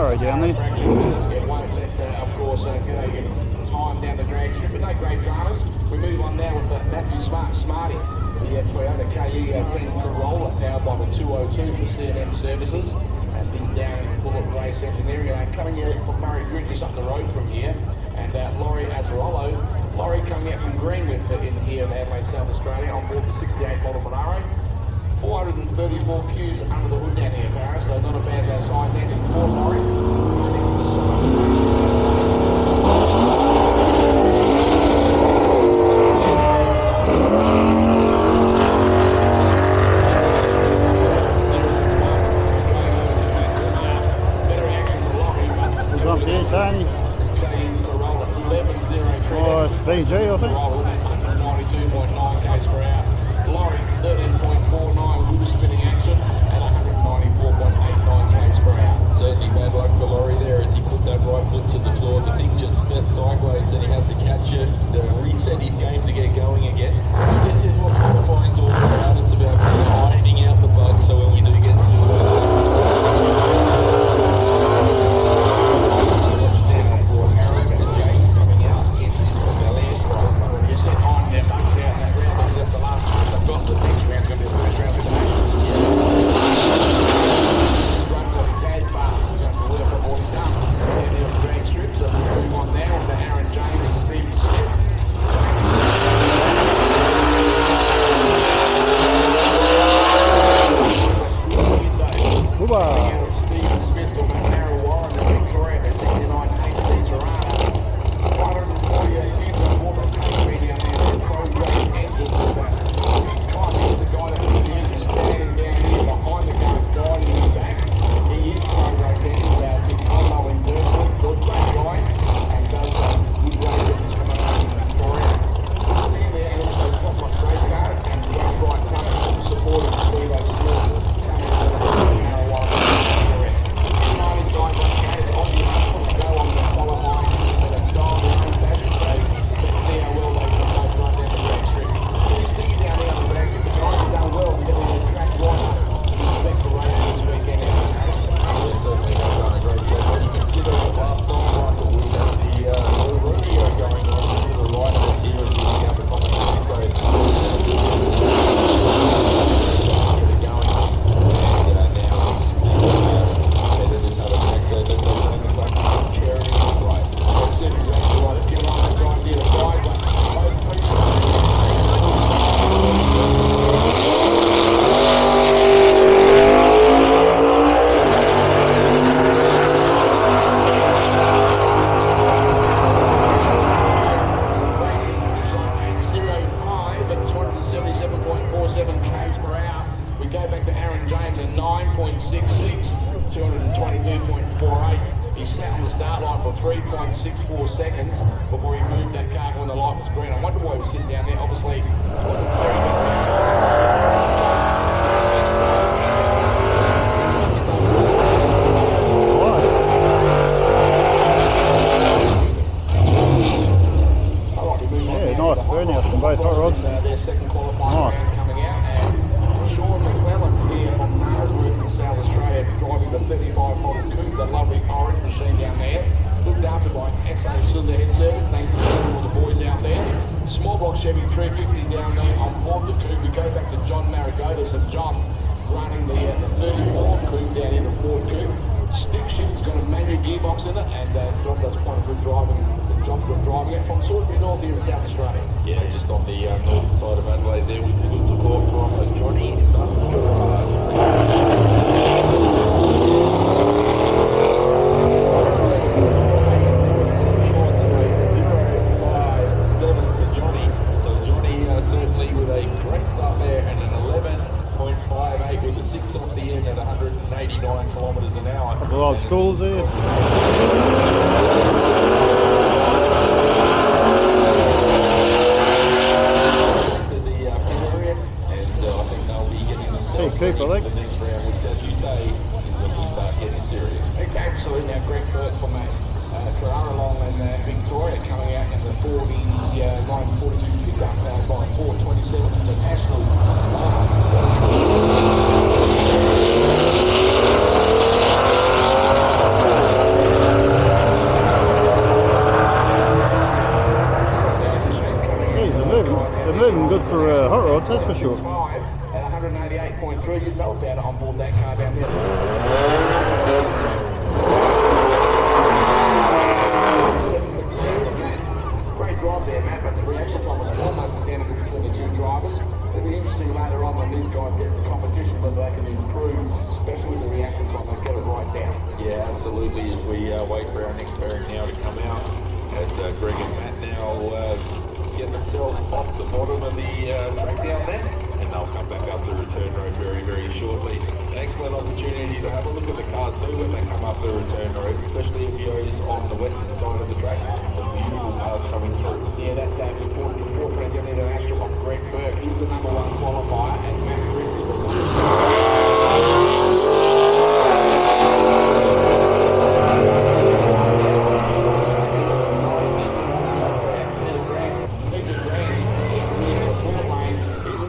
Barrow down there. It won't let, of course, go time down the drag strip, but no great dramas. We move on now with Matthew Smarty, the Toyota KE10 Corolla powered by the 202 for C&M Services. And he's down in Bullet Race Engineering, coming here from Murray Bridge, just up the road from here. And Laurie Azzarollo, Laurie coming out from Greenwith in here in Adelaide, South Australia, on board the 68 model Monaro. 434 Qs under the hood down here, Paris, so not a bad size engine for Laurie. Who's up here, Tony? Nice VG, I think. 92.9 k's per hour. Laurie, 13.49 wheel spinning action at 194.89 k's per hour. Certainly bad luck for Laurie there as he put that right foot to the floor. The thing just stepped sideways, then he had to catch it, reset his game to get going again. This is what qualifying's all about. It's about ironing out the bugs so when we do get to schools here. Cooper, I think. The next round, which, as you say, is when we start getting serious. Absolutely. Now, Greg Burt from Carrara along and Victoria coming out in the 942 pickup by 427 International. for sure. 165 at 188.3. You'd know about it on board that car down there. Great drive there, Matt, but the reaction time was almost identical between the two drivers. It'll be interesting later on when these guys get the competition whether they can improve, especially with the reaction time, they get it right down. Yeah, absolutely. As we wait for our next pairing now to come out, as Greg and Matt now get themselves off the bottom of the track down there, and they'll come back up the return road very, very shortly. An excellent opportunity to have a look at the cars too when they come up the return road, especially if Yo's on the western side of the track. Some beautiful cars coming through. Yeah, that before President International of Greg Burke, he's the number one qualifier, and Matt Grigg is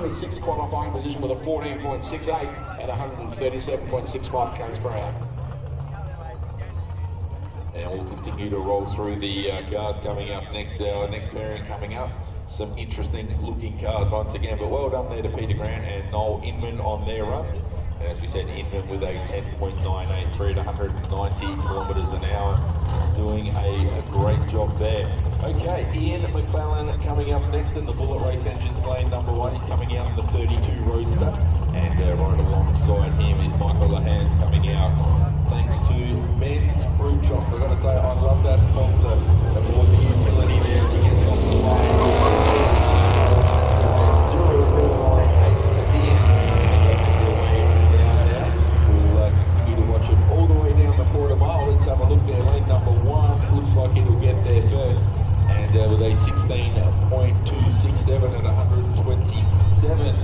the sixth qualifying position with a 14.68 at 137.65 k's per hour. And we'll continue to roll through the cars coming up next. Our next pairing coming up. Some interesting looking cars once again, but well done there to Peter Grant and Noel Inman on their runs. And as we said, Inman with a 10.983 at 190 kilometres an hour, doing a great job there. Okay, Ian McClellan coming up next in the Bullet Race Engines lane number 1. He's coming out in the 32 Roadster, and right alongside him is Michael Lahans coming out. Thanks to Men's Fruit Chops. I've got to say, I love that sponsor aboard the utility there. He gets on the line. 098 to the end. As they make their way down there. We'll continue to watch it all the way down the quarter mile. Let's have a look there. Lane number 1 looks like it'll get there first. And with a 16.267 at 127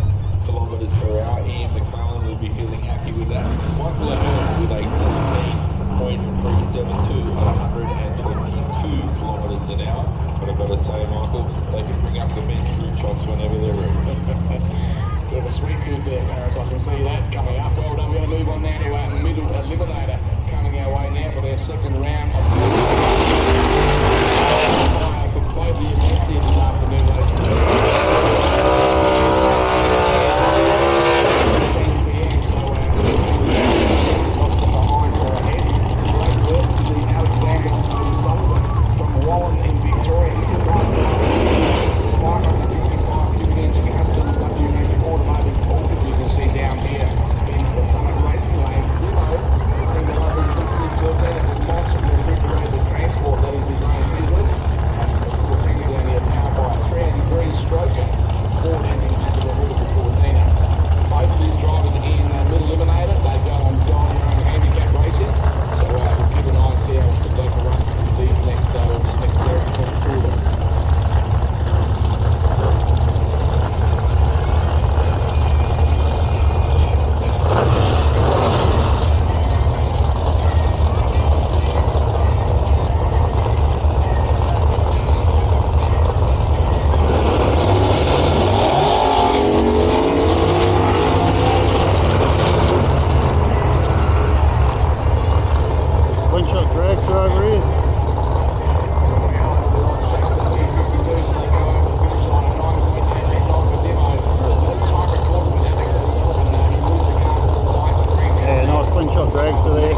kilometres per hour, Ian McClellan will be feeling happy with that. Michael Ahern with a 17.372 at 122 kilometres an hour. But I've got to say, Michael, they can bring up the Men's Fruit Chops whenever they're ready. Bit of a sweet tooth there, Paris. I can see that coming up. Well done. We're going to move on now to Middle Eliminator coming our way now for their second round of for both the events here this afternoon. 10 p.m. So behind or ahead. Great work to see Alexander Sullivan from Wallen in Victoria. He's a right 555 cubic inch custom W-engine automatic Vulcan you can see down here in the Summit Racing Lane. Limo, bring the lovely Trixie 13 and the possible refrigerated transport that is his own business. We'll bring you down here powered by a 383 stroker Ford engine into the beautiful Cortina. Both of these drivers in Middle Eliminator, they go on John Young handicap racing. So we'll keep an eye and see how they can run these next this next period of the Slingshot drags are over here. Yeah, nice slingshot drags are there.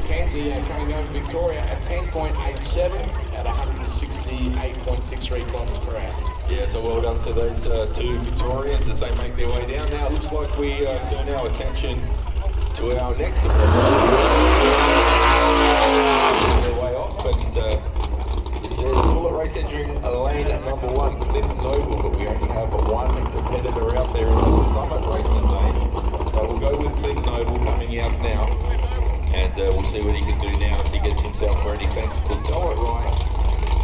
Mackenzie coming over Victoria at 10.87 at 168.63 kilometres per hour. Yeah, so well done to those two Victorians as they make their way down. Now it looks like we turn our attention to our next competitor. Their way off, and it says Bullet Race entering lane number 1, Clinton Noble, but we only have one competitor out there in the Summit Racing lane. So we'll go with Clinton Noble coming out now, and we'll see what he can do now if he gets himself ready, thanks to Joel Wright,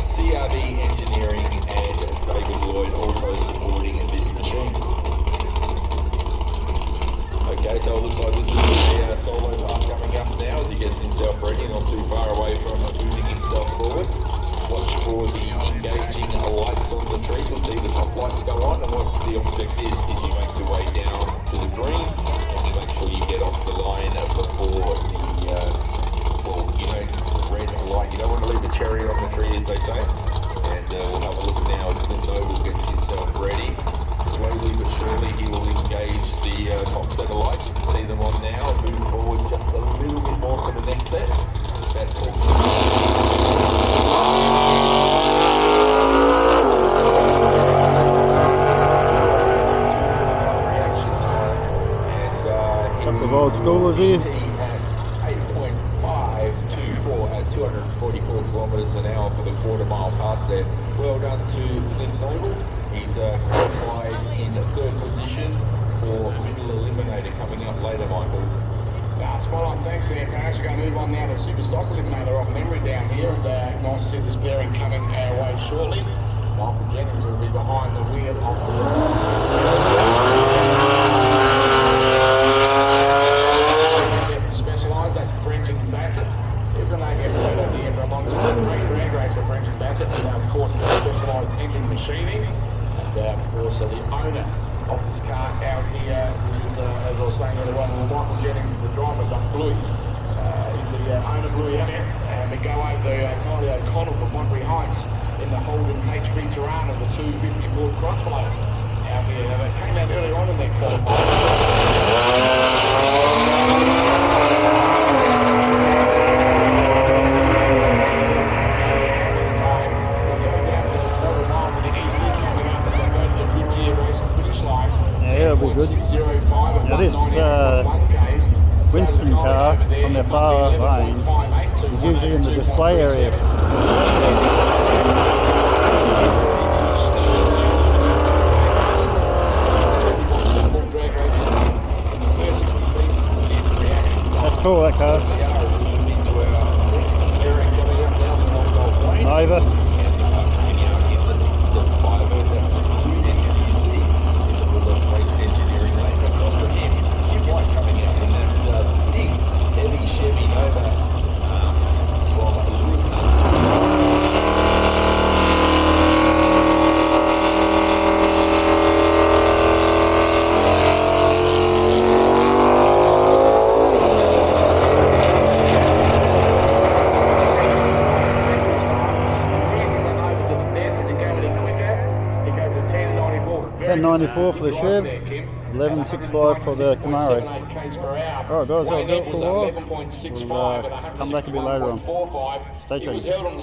CRD Engineering, and David Lloyd also supporting this machine. Okay, so it looks like this is the solo pass coming up now as he gets himself ready, not too far away from moving himself forward. Watch for the engaging lights on the tree. You'll see the top lights go on, and what the object is you make your way down to the green and you make sure you get off the line before the red light. You don't want to leave a cherry on the tree, as they say. And we'll have a look now as Clint Noble gets himself ready. Slowly but surely he will engage the top set of lights. You can see them on now and move forward just a little bit more for the next set. About 20. Reaction time. And Couple of old schoolers here. at 8.524 at 244 kilometres an hour for the quarter mile pass there. Well done to Clint Noble. He's qualified in third position for middle eliminator coming up later, Michael. Spot on, thanks there, Paris. We're going to move on now to Super Stock Eliminator off memory down here, and nice to see this pairing coming our way shortly. Michael Jennings will be behind the wheel of the Specialised, that's Brenton Bassett. There's the name you've heard of here for a long time. Great drag racer, Brenton Bassett, with of course Specialised engine machining, and of course the owner of this car out here, which is, as I was saying earlier on, Michael Jennings is the driver, but Bluey is the owner, Bluey Elliott, and we go over to Kylie O'Connell from Wanbury Heights in the Holden HP Terrain of the 250 Ford Crossflow out here. They came out earlier on in their Yeah, it'll be good. Now this Winston car on their far lane is usually in the display area. That's cool, that car. Nova. $10.94 for the Chev, $11.65 for the Camaro. Alright guys, that'll do it for a while. We'll come back a bit later on. Stay tuned.